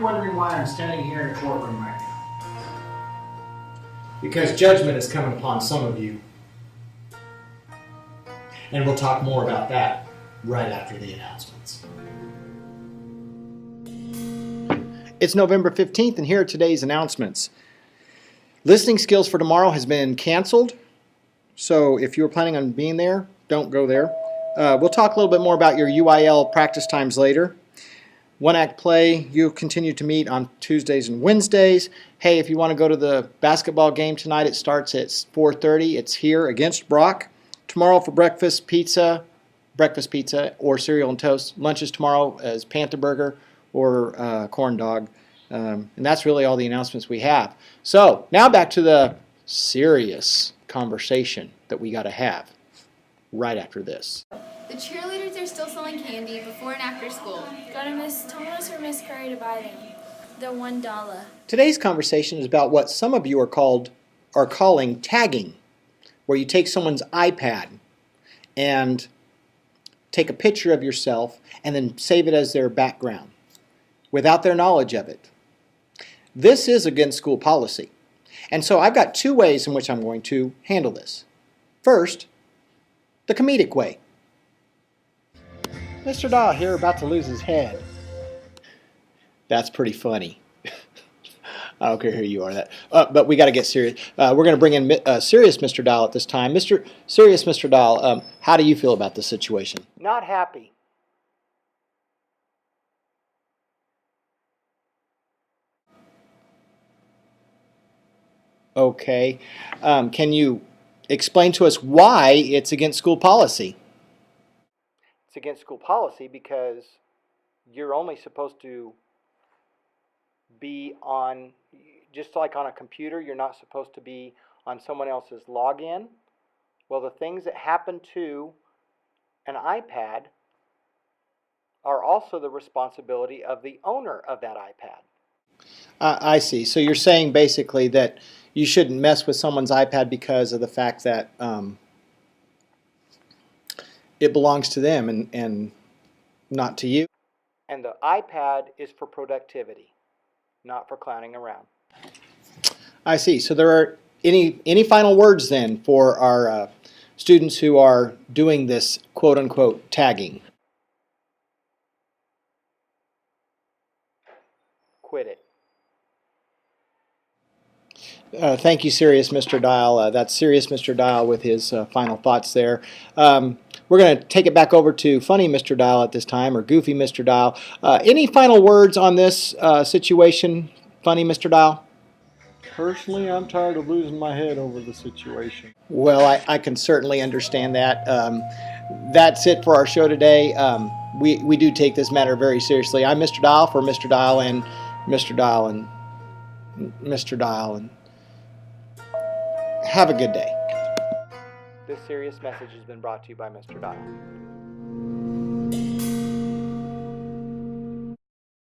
wondering why I'm standing here in a courtroom right now. Because judgment is coming upon some of you. And we'll talk more about that right after the announcements. It's November 15th, and here are today's announcements. Listening skills for tomorrow has been canceled, so if you were planning on being there, don't go there. We'll talk a little bit more about your UIL practice times later. One Act Play, you'll continue to meet on Tuesdays and Wednesdays. Hey, if you want to go to the basketball game tonight, it starts at 4:30. It's here against Brock. Tomorrow for breakfast pizza or cereal and toast. Lunches tomorrow as Panther Burger or corn dog. And that's really all the announcements we have. So now back to the serious conversation that we got to have right after this. The cheerleaders are still selling candy before and after school. Go to Miss Thomas or Miss Curry to buy them. They're $1. Today's conversation is about what some of you are calling tagging, where you take someone's iPad and take a picture of yourself and then save it as their background without their knowledge of it. This is against school policy. And so I've got two ways in which I'm going to handle this. First, the comedic way. Mr. Dahl here about to lose his head. That's pretty funny. I don't care who you are. But we got to get serious. We're going to bring in serious Mr. Dahl at this time. Serious Mr. Dahl, how do you feel about this situation? Not happy. Okay. Can you explain to us why it's against school policy? It's against school policy because you're only supposed to be on, just like on a computer, you're not supposed to be on someone else's login. Well, the things that happen to an iPad are also the responsibility of the owner of that iPad. I see. So you're saying basically that you shouldn't mess with someone's iPad because of the fact that it belongs to them and not to you. And the iPad is for productivity, not for clowning around. I see. So there are any final words then for our students who are doing this quote-unquote tagging? Quit it. Thank you, Serious Mr. Dial. That's Serious Mr. Dial with his final thoughts there. We're going to take it back over to Funny Mr. Dial at this time, or Goofy Mr. Dial. Any final words on this situation, Funny Mr. Dial? Personally, I'm tired of losing my head over the situation. Well, I can certainly understand that. That's it for our show today. We do take this matter very seriously. I'm Mr. Dial for Mr. Dial and Mr. Dial and Mr. Dial. And have a good day. This serious message has been brought to you by Mr. Dial.